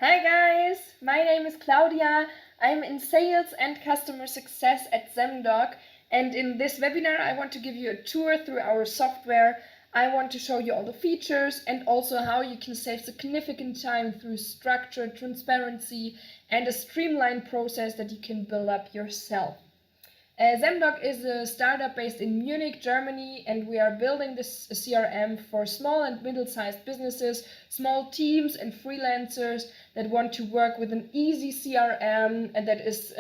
Hi guys, my name is Claudia. I'm in sales and customer success at Zemdoc, and in this webinar I want to give you a tour through our software. I want to show you all the features and also how you can save significant time through structure, transparency, and a streamlined process that you can build up yourself. Zemdoc is a startup based in Munich, Germany, and we are building this CRM for small and middle-sized businesses, small teams and freelancers that want to work with an easy CRM and that is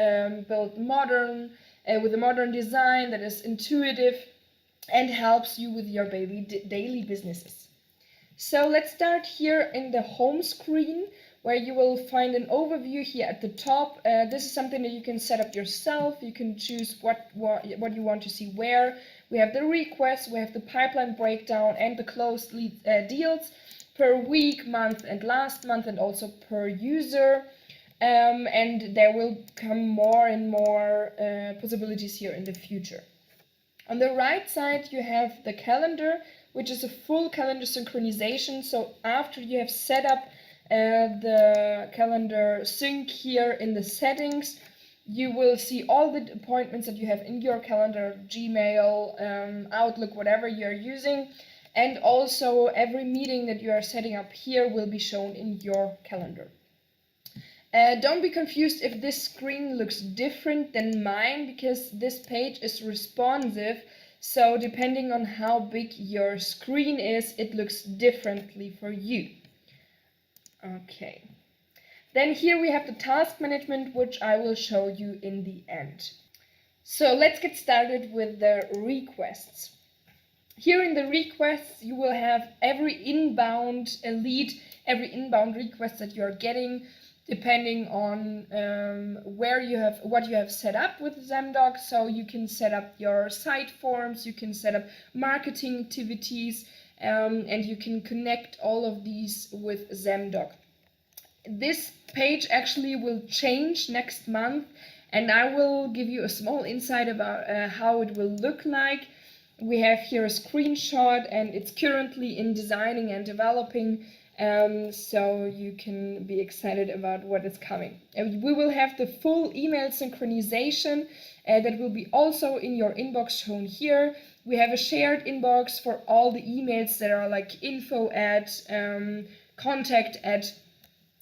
built modern, with a modern design that is intuitive and helps you with your daily businesses. So let's start here in the home screen, where you will find an overview here at the top. This is something that you can set up yourself. You can choose what you want to see where. We have the requests, we have the pipeline breakdown and the closed deals per week, month and last month, and also per user. And there will come more and more possibilities here in the future. On the right side you have the calendar, which is a full calendar synchronization. So after you have set up the calendar sync here in the settings, you will see all the appointments that you have in your calendar, Gmail, Outlook, whatever you're using, and also every meeting that you are setting up here will be shown in your calendar. Don't be confused if this screen looks different than mine, because this page is responsive, so depending on how big your screen is, it looks differently for you. Okay, then here we have the task management, which I will show you in the end. So let's get started with the requests. Here in the requests you will have every inbound lead, every inbound request that you are getting, depending on what you have set up with Zemdoc. So you can set up your site forms, you can set up marketing activities, and you can connect all of these with Zemdoc. This page actually will change next month, and I will give you a small insight about how it will look like. We have here a screenshot, and it's currently in designing and developing, so you can be excited about what is coming. And we will have the full email synchronization that will be also in your inbox shown here. We have a shared inbox for all the emails that are like info at, contact at.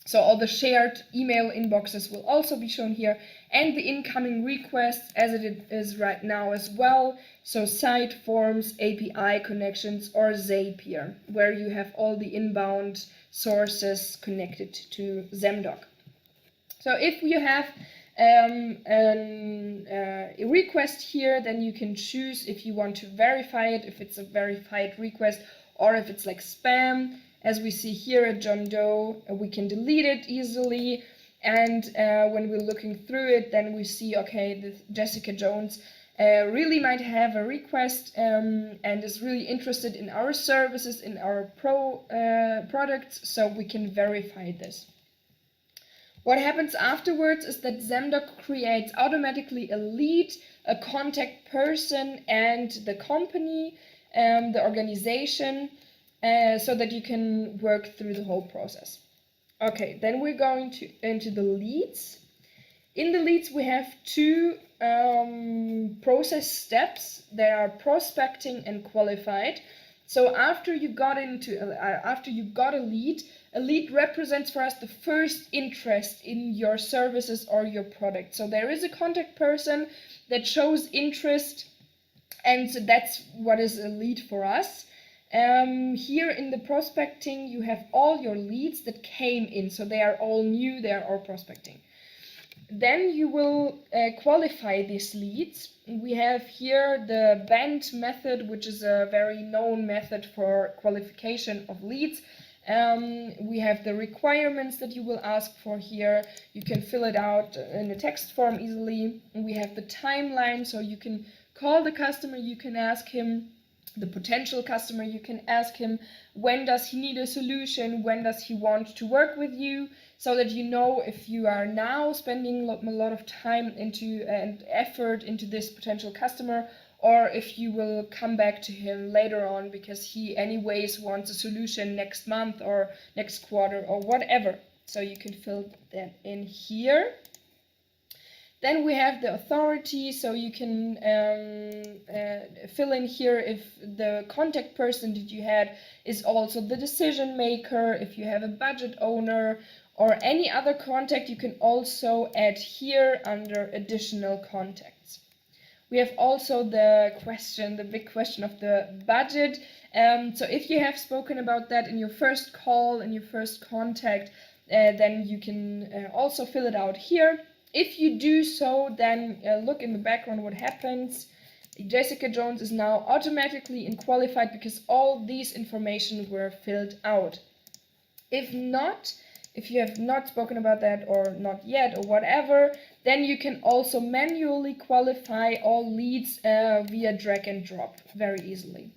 So all the shared email inboxes will also be shown here, and the incoming requests as it is right now as well. So site forms, API connections, or Zapier, where you have all the inbound sources connected to Zemdoc. So if you have a request here, then you can choose if you want to verify it, if it's a verified request, or if it's like spam. As we see here at John Doe, we can delete it easily, and when we're looking through it, then we see, okay, this Jessica Jones really might have a request and is really interested in our services, in our products, so we can verify this. What happens afterwards is that Zemdoc creates automatically a lead, a contact person, and the company, the organization, so that you can work through the whole process. Okay, then we're going into the leads. In the leads we have two process steps. They are prospecting and qualified. So after you got a lead represents for us the first interest in your services or your product. So there is a contact person that shows interest, and so that's what is a lead for us. Here in the prospecting you have all your leads that came in, so they are all new, they are all prospecting. Then you will qualify these leads. We have here the band method, which is a very known method for qualification of leads. We have the requirements that you will ask for here. You can fill it out in a text form easily. We have the timeline, so you can call the customer, you can ask him, the potential customer, you can ask him when does he need a solution, when does he want to work with you, so that you know if you are now spending a lot of time and effort into this potential customer, or if you will come back to him later on because he anyways wants a solution next month or next quarter or whatever. So you can fill that in here. Then we have the authority, so you can fill in here if the contact person that you had is also the decision maker, if you have a budget owner or any other contact, you can also add here under additional contacts. We have also the big question of the budget. So if you have spoken about that in your first call, in your first contact, then you can also fill it out here. If you do so, then look in the background what happens. Jessica Jones is now automatically qualified because all these information were filled out. If not, if you have not spoken about that or not yet or whatever, then you can also manually qualify all leads via drag and drop very easily.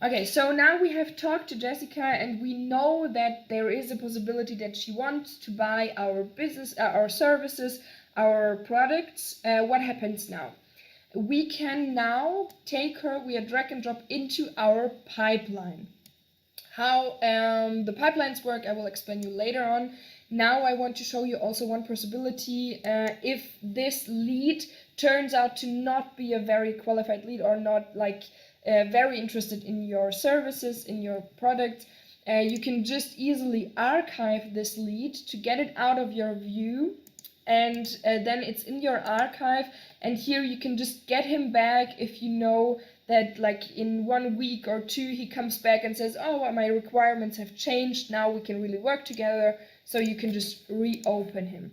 Okay, so now we have talked to Jessica and we know that there is a possibility that she wants to buy our business, our services, our products. What happens now? We can now take her via drag and drop into our pipeline. How the pipelines work, I will explain you later on. Now I want to show you also one possibility. If this lead turns out to not be a very qualified lead or not like very interested in your services, in your product, you can just easily archive this lead to get it out of your view, and then it's in your archive, and here you can just get him back if you know that like in 1 week or 2 he comes back and says, oh, my requirements have changed, now we can really work together, so you can just reopen him.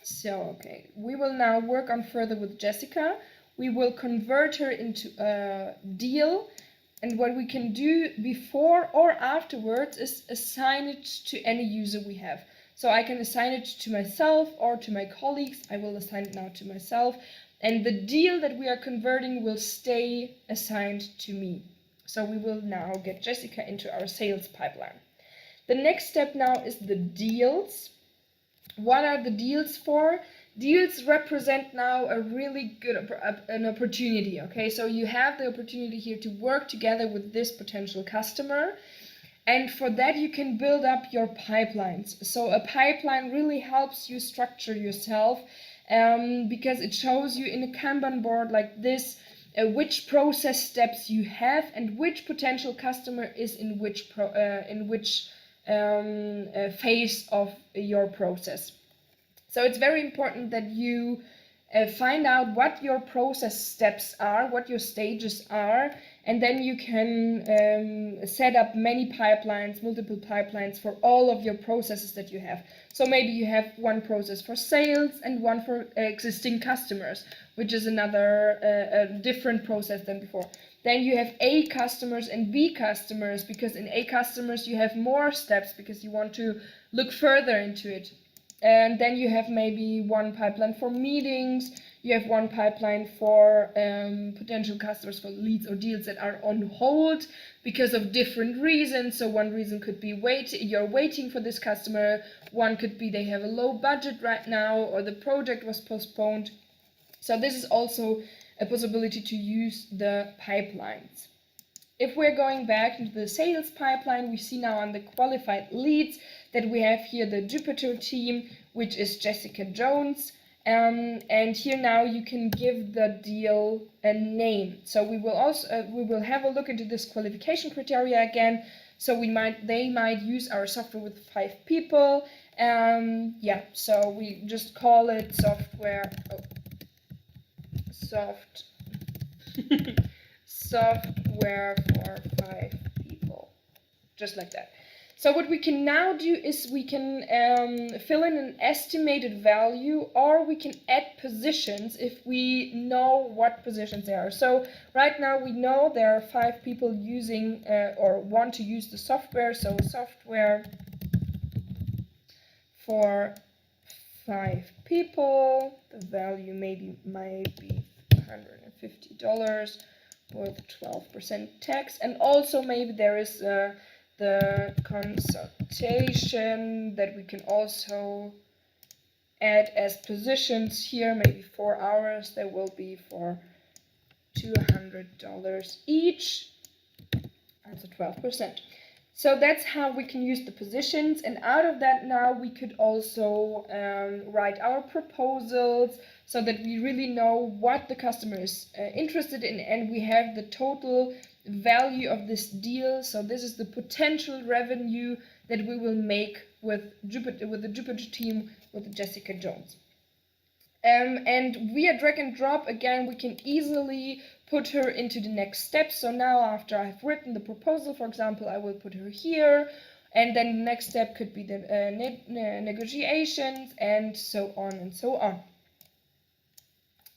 So okay, we will now work on further with Jessica. We will convert her into a deal, and what we can do before or afterwards is assign it to any user we have. So I can assign it to myself or to my colleagues. I will assign it now to myself, and the deal that we are converting will stay assigned to me. So we will now get Jessica into our sales pipeline. The next step now is the deals. What are the deals for? Deals represent now a really good an opportunity, okay? So you have the opportunity here to work together with this potential customer, and for that you can build up your pipelines. So a pipeline really helps you structure yourself because it shows you in a Kanban board like this which process steps you have and which potential customer is in which phase of your process. So it's very important that you find out what your process steps are, what your stages are, and then you can set up many pipelines, multiple pipelines for all of your processes that you have. So maybe you have one process for sales and one for existing customers, which is another different process than before. Then you have A customers and B customers, because in A customers you have more steps because you want to look further into it. And then you have maybe one pipeline for meetings, you have one pipeline for potential customers, for leads or deals that are on hold because of different reasons. So one reason could be you're waiting for this customer, one could be they have a low budget right now or the project was postponed. So this is also a possibility to use the pipelines. If we're going back into the sales pipeline, we see now on the qualified leads that we have here the Jupiter team, which is Jessica Jones. And here now you can give the deal a name. So we will also we will have a look into this qualification criteria again. So they might use our software with 5 people. Yeah, so we just call it software. Software for 5 people, just like that. So what we can now do is we can fill in an estimated value, or we can add positions if we know what positions there are. So right now we know there are 5 people using or want to use the software. So software for 5 people. The value might be $150 with 12% tax, and also maybe there is the consultation that we can also add as positions here, maybe 4 hours. There will be for $200 each, and so 12%. So that's how we can use the positions, and out of that now we could also write our proposals so that we really know what the customer is interested in, and we have the total value of this deal. So this is the potential revenue that we will make with the Jupyter team with Jessica Jones. And via drag and drop, again, we can easily put her into the next step. So now after I've written the proposal, for example, I will put her here, and then the next step could be the negotiations, and so on and so on.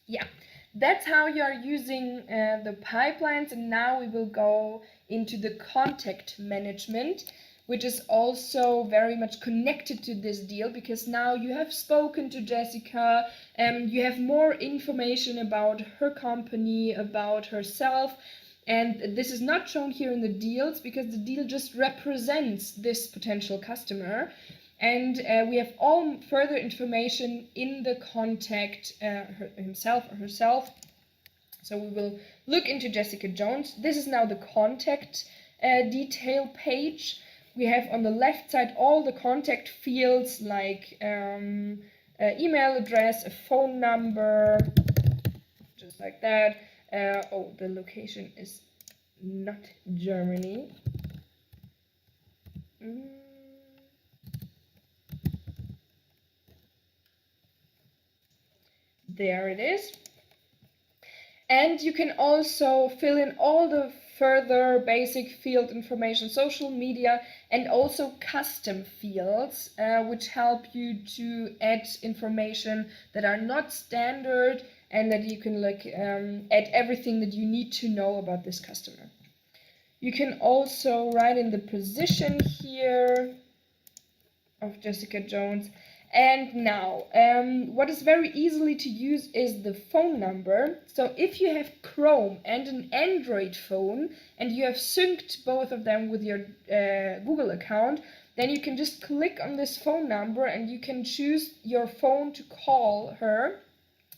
Yeah, that's how you are using the pipelines, and now we will go into the contact management, which is also very much connected to this deal, because now you have spoken to Jessica, you have more information about her company, about herself, and this is not shown here in the deals because the deal just represents this potential customer. And we have all further information in the contact himself or herself. So we will look into Jessica Jones. This is now the contact detail page. We have on the left side all the contact fields like email address, a phone number, just like that. Oh, the location is not Germany. There it is. And you can also fill in all the further basic field information, social media, and also custom fields, which help you to add information that are not standard, and that you can add everything that you need to know about this customer. You can also write in the position here of Jessica Jones. And now, what is very easily to use is the phone number. So if you have Chrome and an Android phone, and you have synced both of them with your Google account, then you can just click on this phone number and you can choose your phone to call her.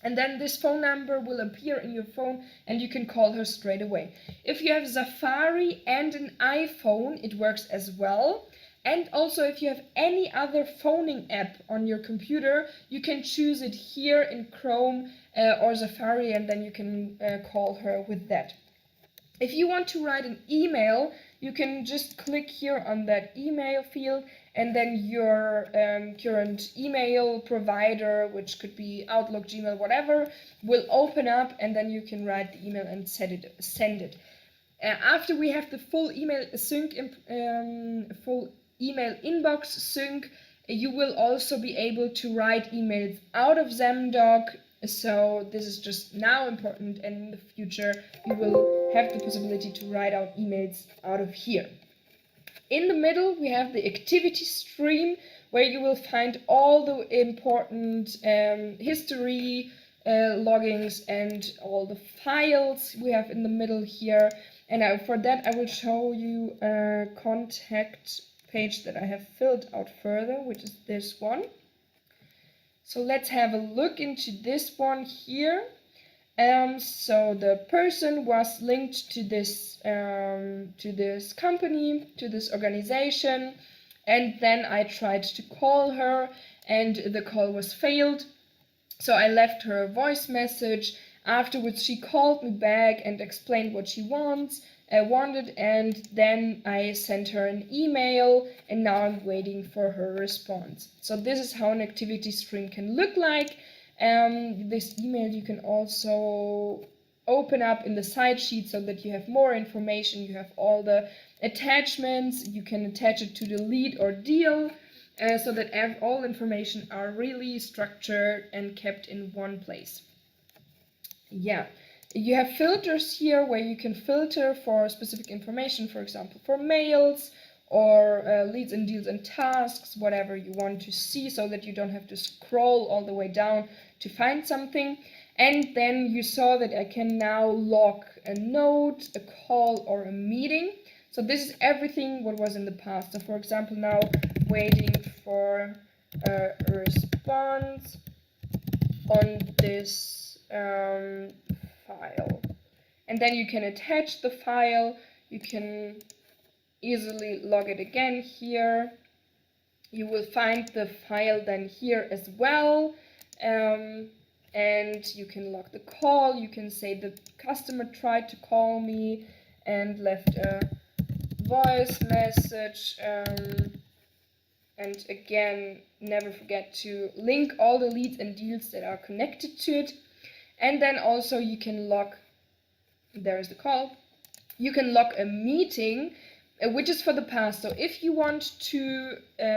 And then this phone number will appear in your phone and you can call her straight away. If you have Safari and an iPhone, it works as well. And also, if you have any other phoning app on your computer, you can choose it here in Chrome or Safari, and then you can call her with that. If you want to write an email, you can just click here on that email field, and then your current email provider, which could be Outlook, Gmail, whatever, will open up, and then you can write the email and send it. After we have the full email sync, full email inbox sync, you will also be able to write emails out of Zemdoc. So this is just now important, and in the future you will have the possibility to write out emails out of here. In the middle we have the activity stream, where you will find all the important history loggings and all the files we have in the middle here. And for that I will show you a contact page that I have filled out further, which is this one. So let's have a look into this one here. So the person was linked to this company, to this organization, and then I tried to call her and the call was failed. So I left her a voice message. Afterwards she called me back and explained what she wanted, and then I sent her an email, and now I'm waiting for her response. So this is how an activity stream can look like. This email you can also open up in the side sheet so that you have more information. You have all the attachments, you can attach it to the lead or deal, so that all information are really structured and kept in one place. Yeah. You have filters here where you can filter for specific information, for example, for mails or leads and deals and tasks, whatever you want to see, so that you don't have to scroll all the way down to find something. And then you saw that I can now log a note, a call, or a meeting. So this is everything what was in the past. So for example, now waiting for a response on this file, and then you can attach the file, you can easily log it again here. You will find the file then here as well. And you can log the call. You can say the customer tried to call me and left a voice message. And again, never forget to link all the leads and deals that are connected to it. And then also you can log, there's the call, you can log a meeting, which is for the past. So if you want to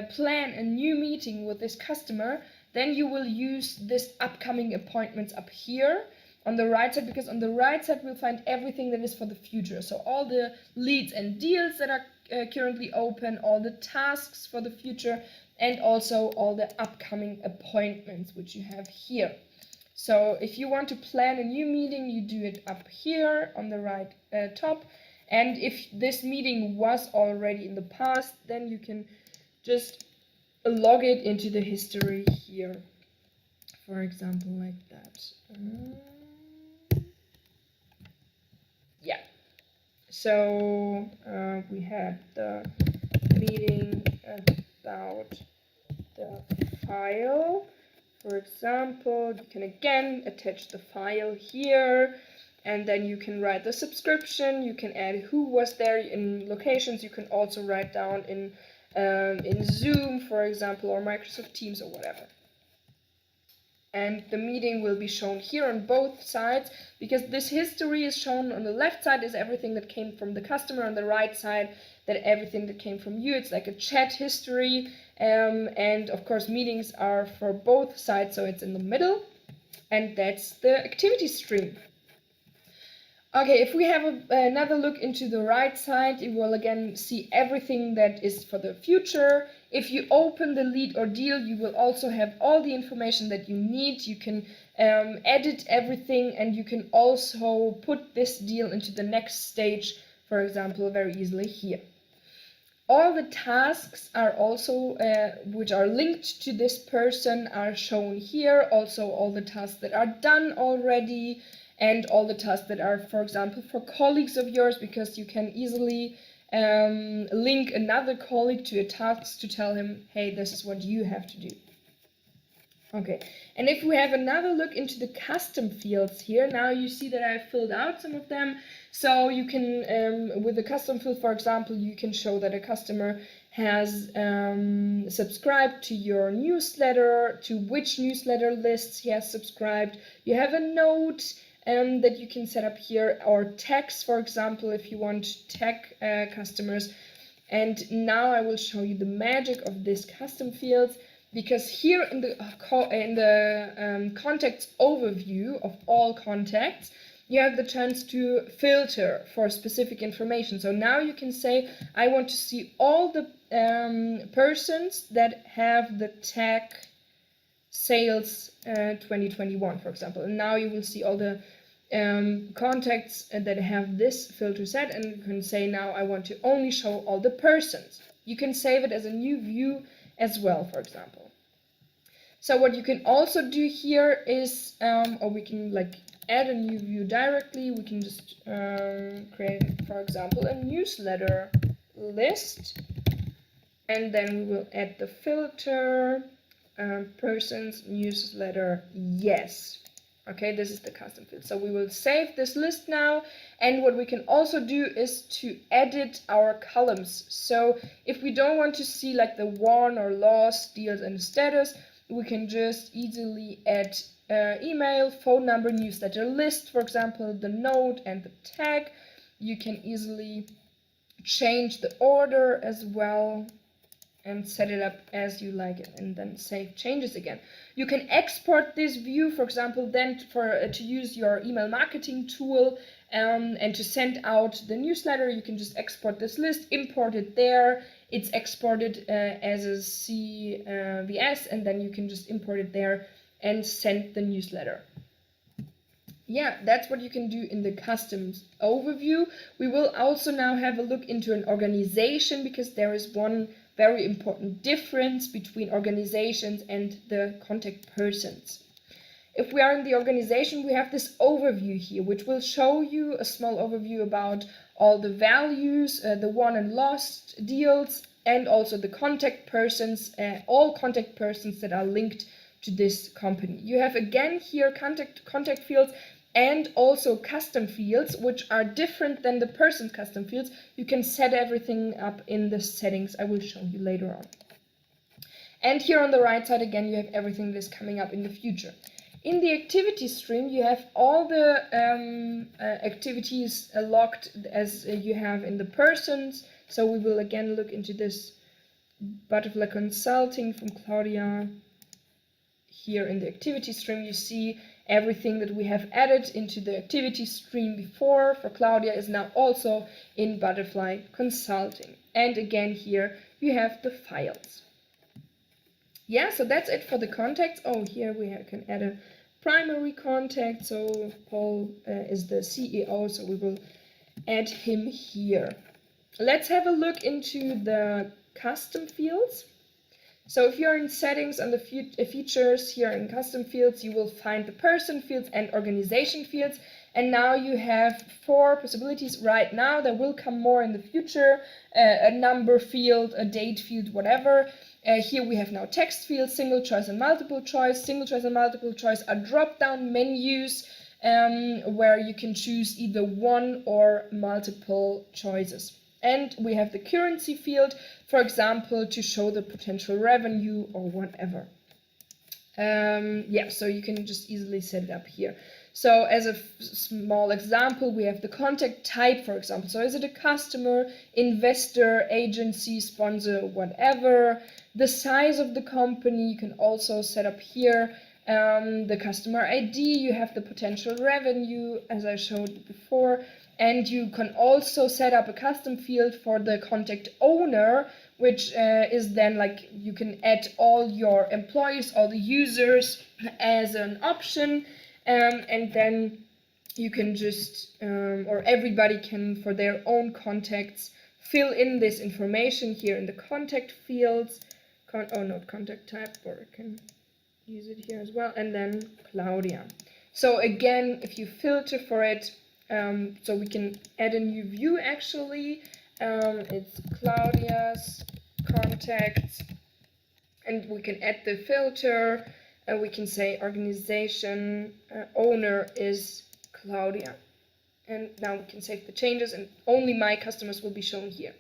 plan a new meeting with this customer, then you will use this upcoming appointments up here on the right side, because on the right side we'll find everything that is for the future. So all the leads and deals that are currently open, all the tasks for the future, and also all the upcoming appointments which you have here. So if you want to plan a new meeting, you do it up here on the right top. And if this meeting was already in the past, then you can just log it into the history here. For example, like that. Yeah. So we had the meeting about the file. For example, you can again attach the file here, and then you can write the subscription. You can add who was there in locations. You can also write down in Zoom, for example, or Microsoft Teams or whatever. And the meeting will be shown here on both sides, because this history is shown on the left side is everything that came from the customer, on the right side that everything that came from you. It's like a chat history, and of course meetings are for both sides, so it's in the middle, and that's the activity stream. Okay, if we have another look into the right side, you will again see everything that is for the future. If you open the lead or deal, you will also have all the information that you need. You can edit everything, and you can also put this deal into the next stage, for example, very easily here. All the tasks are also, which are linked to this person, are shown here. Also all the tasks that are done already, and all the tasks that are, for example, for colleagues of yours, because you can easily link another colleague to a task to tell him, hey, this is what you have to do. Okay, and if we have another look into the custom fields here, now you see that I filled out some of them. So you can, with the custom field, for example, you can show that a customer has subscribed to your newsletter, to which newsletter lists he has subscribed. You have a note that you can set up here, or tags, for example, if you want to tag customers. And now I will show you the magic of this custom fields, because here in the contacts overview of all contacts, you have the chance to filter for specific information. So now you can say, I want to see all the persons that have the tag sales 2021, for example. And now you will see all the contacts that have this filter set, and you can say, now I want to only show all the persons. You can save it as a new view as well, for example. So what you can also do here is, or we can like add a new view directly. We can just create, for example, a newsletter list, and then we will add the filter, persons, newsletter, yes. Okay, this is the custom field. So we will save this list now, and what we can also do is to edit our columns. So if we don't want to see like the won or lost, deals and status, we can just easily add email, phone number, newsletter list, for example, the note and the tag. You can easily change the order as well and set it up as you like it, and then save changes again. You can export this view, for example, then to use your email marketing tool and to send out the newsletter. You can just export this list, import it there. It's exported as a CVS, and then you can just import it there and send the newsletter. Yeah, that's what you can do in the customs overview. We will also now have a look into an organization, because there is one very important difference between organizations and the contact persons. If we are in the organization, we have this overview here, which will show you a small overview about all the values, the won and lost deals, and also the contact persons, all contact persons that are linked to this company. You have again here contact fields and also custom fields, which are different than the person's custom fields. You can set everything up in the settings. I will show you later on. And here on the right side again, you have everything that is coming up in the future. In the activity stream, you have all the activities logged as you have in the persons. So we will again look into this butterfly consulting from Claudia. Here in the activity stream, you see everything that we have added into the activity stream before for Claudia is now also in butterfly consulting. And again, here you have the files. Yeah, so that's it for the contacts. Oh, here we can add a primary contact. So Paul is the CEO, so we will add him here. Let's have a look into the custom fields. So if you're in settings on the features here in custom fields, you will find the person fields and organization fields. And now you have 4 possibilities right now. There will come more in the future, a number field, a date field, whatever. Here we have now text fields, single choice and multiple choice. Single choice and multiple choice are drop-down menus where you can choose either one or multiple choices. And we have the currency field, for example, to show the potential revenue or whatever. Yeah, so you can just easily set it up here. So as a small example, we have the contact type, for example. So is it a customer, investor, agency, sponsor, whatever. The size of the company you can also set up here. The customer ID, you have the potential revenue, as I showed you before. And you can also set up a custom field for the contact owner, which is then like you can add all your employees, all the users as an option. And then you can just, or everybody can, for their own contacts, fill in this information here in the contact fields. Not contact type, or I can use it here as well. And then Claudia. So again, if you filter for it, so we can add a new view actually. It's Claudia's contacts, and we can add the filter. We can say organization owner is Claudia. And now we can save the changes and only my customers will be shown here.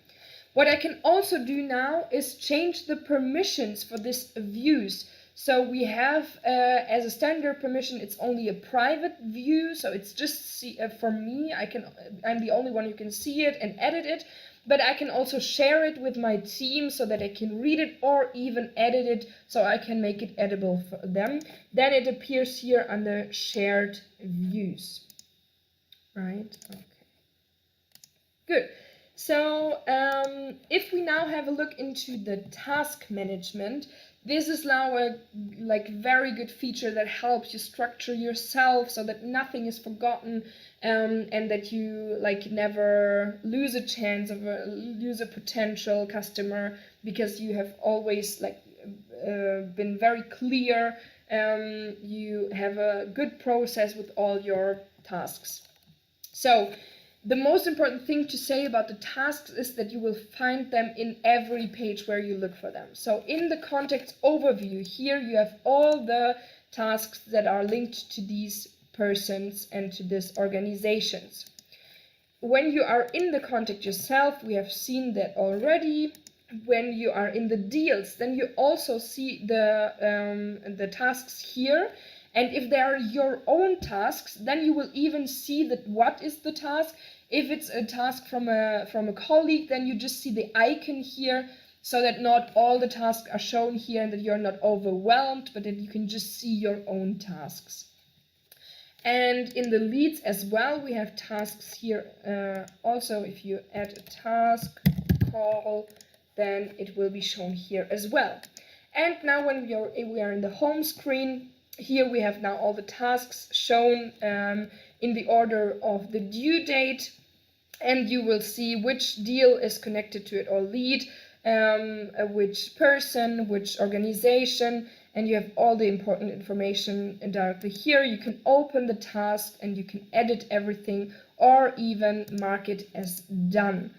What I can also do now is change the permissions for this views. So we have as a standard permission, it's only a private view. So it's just for me, I'm the only one who can see it and edit it. But I can also share it with my team so that I can read it or even edit it so I can make it editable for them. Then it appears here under shared views. Right, okay. Good. So if we now have a look into the task management, this is now a very good feature that helps you structure yourself so that nothing is forgotten. And that you never lose a chance of lose a potential customer, because you have always been very clear. You have a good process with all your tasks. So the most important thing to say about the tasks is that you will find them in every page where you look for them. So in the contacts overview here you have all the tasks that are linked to these persons and to these organizations. When you are in the contact yourself, we have seen that already. When you are in the deals, then you also see the tasks here. And if they are your own tasks, then you will even see that what is the task. If it's a task from a colleague, then you just see the icon here, so that not all the tasks are shown here and that you're not overwhelmed, but that you can just see your own tasks. And in the leads as well, we have tasks here. Also, if you add a task call, then it will be shown here as well. And now when we are in the home screen, here we have now all the tasks shown in the order of the due date. And you will see which deal is connected to it or lead, which person, which organization, and you have all the important information directly here. You can open the task and you can edit everything or even mark it as done.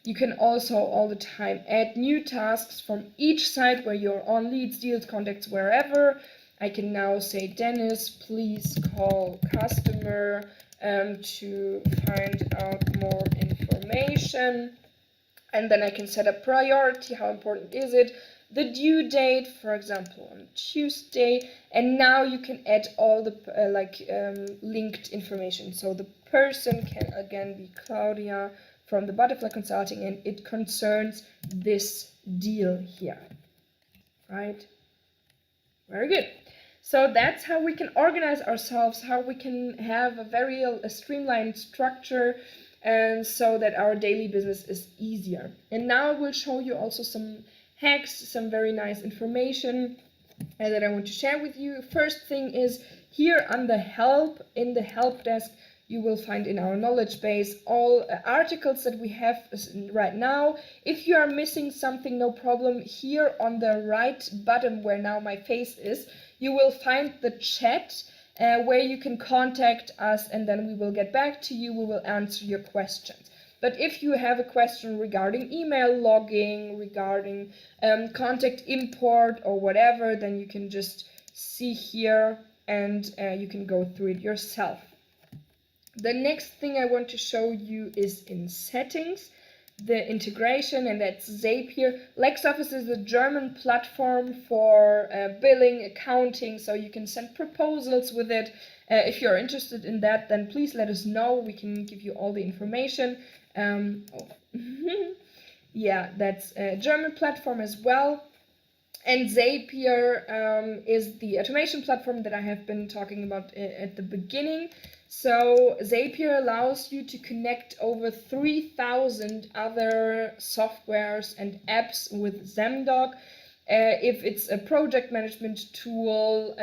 You can also all the time add new tasks from each site where you're on, leads, deals, contacts, wherever. I can now say, Dennis, please call customer to find out more information. And then I can set a priority, how important is it, the due date, for example, on Tuesday. And now you can add all the linked information. So the person can again be Claudia from the Butterfly Consulting, and it concerns this deal here, right? Very good. So that's how we can organize ourselves, how we can have a very streamlined structure, and so that our daily business is easier. And now I will show you also some hacks, some very nice information that I want to share with you. First thing is here on the help, in the help desk, you will find in our knowledge base all articles that we have right now. If you are missing something, no problem. Here on the right bottom where now my face is, you will find the chat where you can contact us, and then we will get back to you. We will answer your questions. But if you have a question regarding email logging, regarding contact import or whatever, then you can just see here and you can go through it yourself. The next thing I want to show you is in settings, the integration, and that's Zapier. LexOffice is a German platform for billing, accounting, so you can send proposals with it. If you're interested in that, then please let us know. We can give you all the information. Yeah, that's a German platform as well. And Zapier is the automation platform that I have been talking about at the beginning. So Zapier allows you to connect over 3,000 other softwares and apps with Zemdoc. If it's a project management tool,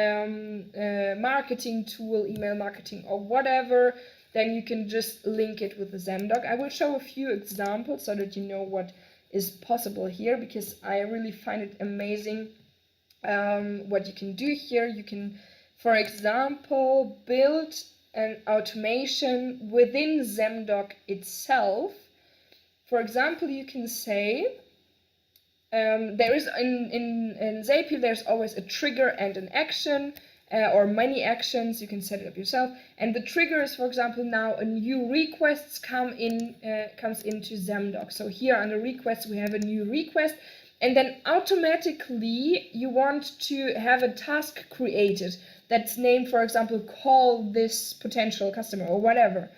marketing tool, email marketing or whatever, then you can just link it with the Zemdoc. I will show a few examples so that you know what is possible here, because I really find it amazing what you can do here. You can, for example, build an automation within Zemdoc itself. For example, you can say there is in Zapier there's always a trigger and an action, or many actions. You can set it up yourself, and the trigger is, for example, now a new request comes into Zemdoc. So here under requests we have a new request, and then automatically you want to have a task created that's named, for example, call this potential customer or whatever,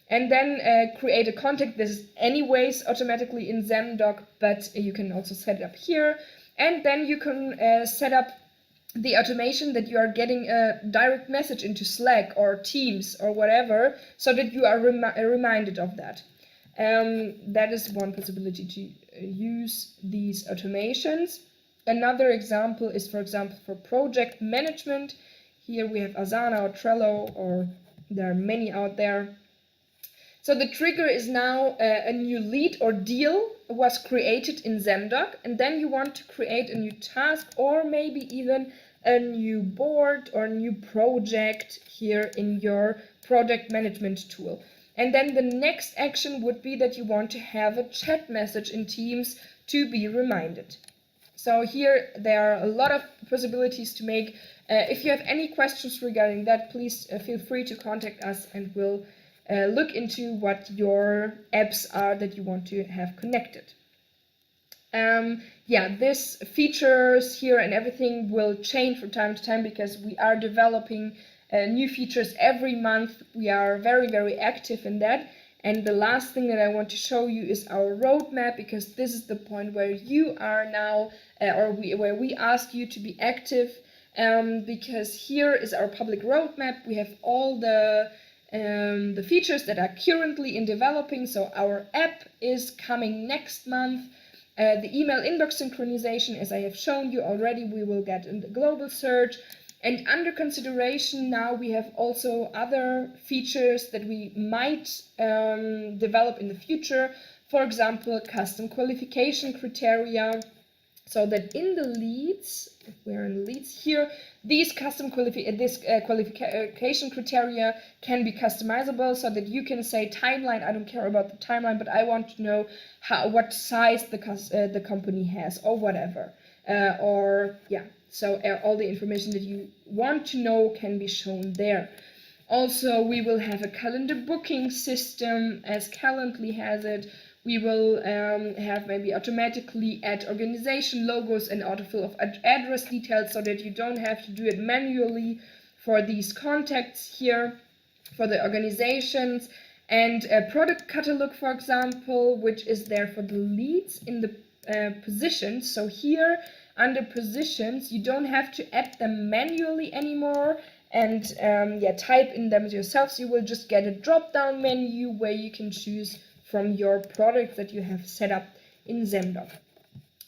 and then create a contact. This is anyways automatically in Zemdoc, but you can also set it up here, and then you can set up the automation that you are getting a direct message into Slack or Teams or whatever, so that you are reminded of that. That is one possibility to use these automations. Another example is, for example, for project management. Here we have Asana or Trello, or there are many out there. So the trigger is now a new lead or deal was created in Zemdoc, and then you want to create a new task or maybe even a new board or a new project here in your project management tool. And then the next action would be that you want to have a chat message in Teams to be reminded. So here there are a lot of possibilities to make. If you have any questions regarding that, please feel free to contact us, and we'll look into what your apps are that you want to have connected. Yeah, this features here and everything will change from time to time, because we are developing new features every month. We are very, very active in that. And the last thing that I want to show you is our roadmap, because this is the point where you are now, where we ask you to be active, because here is our public roadmap. We have all the features that are currently in developing. So our app is coming next month. The email inbox synchronization, as I have shown you already, we will get in the global search. And under consideration now we have also other features that we might develop in the future. For example, custom qualification criteria, so that in the leads, if we're in leads here. These qualification criteria can be customizable so that you can say timeline. I don't care about the timeline, but I want to know what size the company has or whatever. So all the information that you want to know can be shown there. Also, we will have a calendar booking system as Calendly has it. We will have maybe automatically add organization logos and autofill of address details so that you don't have to do it manually for these contacts here, for the organizations. And a product catalog, for example, which is there for the leads in the positions. So here under positions, you don't have to add them manually anymore and type in them yourselves. You will just get a drop-down menu where you can choose from your product that you have set up in Zemdoc.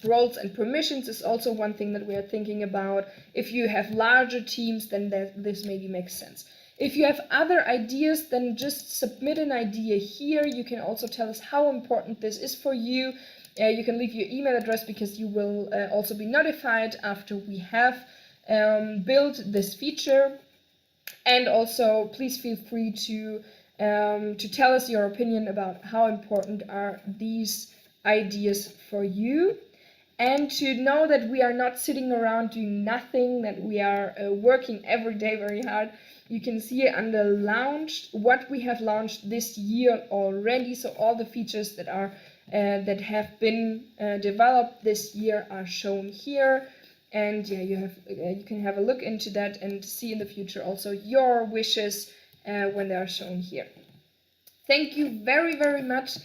Roles and permissions is also one thing that we are thinking about. If you have larger teams, then this maybe makes sense. If you have other ideas, then just submit an idea here. You can also tell us how important this is for you. You can leave your email address because you will also be notified after we have built this feature. And also, please feel free to tell us your opinion about how important are these ideas for you. And to know that we are not sitting around doing nothing, that we are working every day very hard. You can see under launched what we have launched this year already. So all the features that are that have been developed this year are shown here. And yeah, you can have a look into that and see in the future also your wishes when they are shown here. Thank you very, very much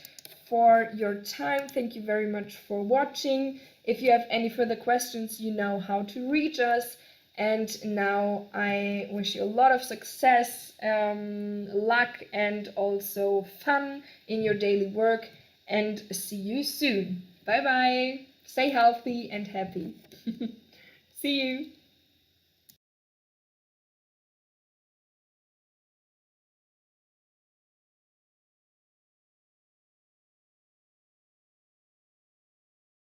for your time. Thank you very much for watching. If you have any further questions, you know how to reach us. And now I wish you a lot of success, luck, and also fun in your daily work. And see you soon. Bye bye. Stay healthy and happy. See you.